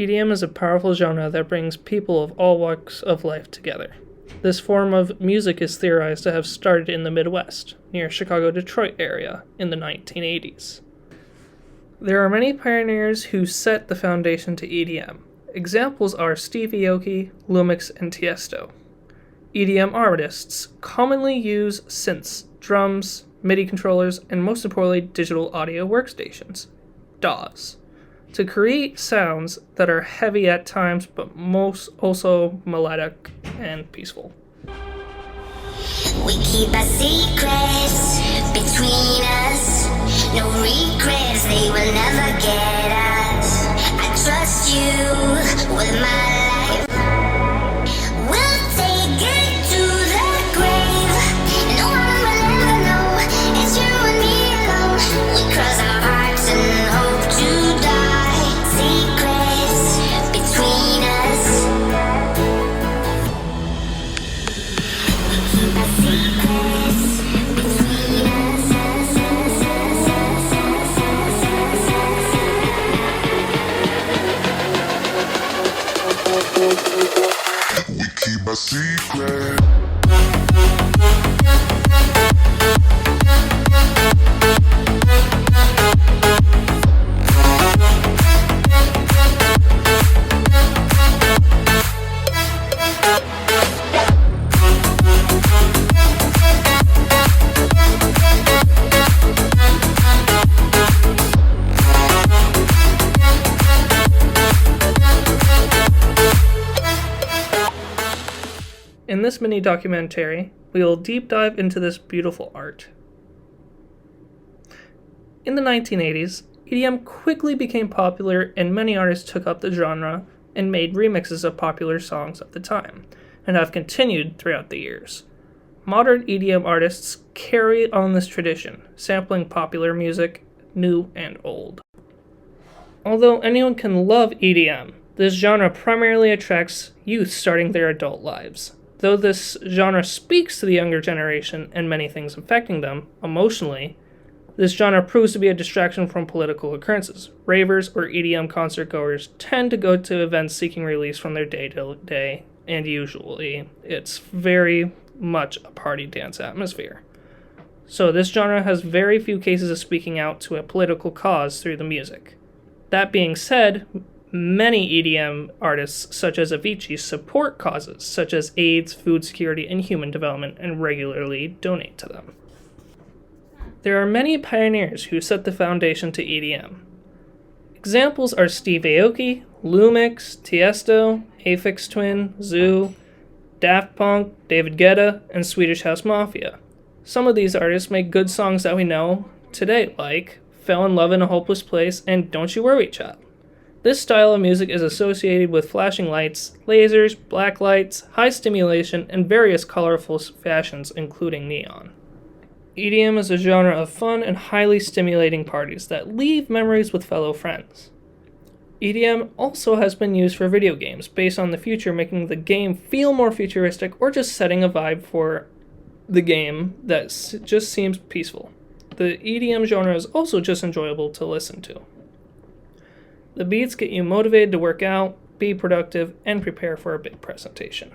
EDM is a powerful genre that brings people of all walks of life together. This form of music is theorized to have started in the Midwest, near Chicago-Detroit area, in the 1980s. There are many pioneers who set the foundation to EDM. Examples are Steve Aoki, Lumix, and Tiesto. EDM artists commonly use synths, drums, MIDI controllers, and most importantly, digital audio workstations, DAWs, to create sounds that are heavy at times, but most also melodic and peaceful. We keep our secrets between us. No regrets, they will never get us. I trust you with my life. We'll take it to the grave. No one will ever know. It's you and me alone. We cross our hearts and hope to die. Secrets between us. We keep our secrets between us. We keep a secret. In this mini documentary, we will deep dive into this beautiful art. In the 1980s, EDM quickly became popular and many artists took up the genre and made remixes of popular songs of the time, and have continued throughout the years. Modern EDM artists carry on this tradition, sampling popular music, new and old. Although anyone can love EDM, this genre primarily attracts youth starting their adult lives. Though this genre speaks to the younger generation and many things affecting them emotionally, this genre proves to be a distraction from political occurrences. Ravers or EDM concert goers tend to go to events seeking release from their day-to-day, and usually it's very much a party dance atmosphere. So this genre has very few cases of speaking out to a political cause through the music. That being said, many EDM artists, such as Avicii, support causes such as AIDS, food security, and human development, and regularly donate to them. There are many pioneers who set the foundation to EDM. Examples are Steve Aoki, Lumix, Tiesto, Aphex Twin, Zoo, Daft Punk, David Guetta, and Swedish House Mafia. Some of these artists make good songs that we know today, like Fell in Love in a Hopeless Place and Don't You Worry Child. This style of music is associated with flashing lights, lasers, black lights, high stimulation, and various colorful fashions, including neon. EDM is a genre of fun and highly stimulating parties that leave memories with fellow friends. EDM also has been used for video games, based on the future making the game feel more futuristic or just setting a vibe for the game that just seems peaceful. The EDM genre is also just enjoyable to listen to. The beats get you motivated to work out, be productive, and prepare for a big presentation.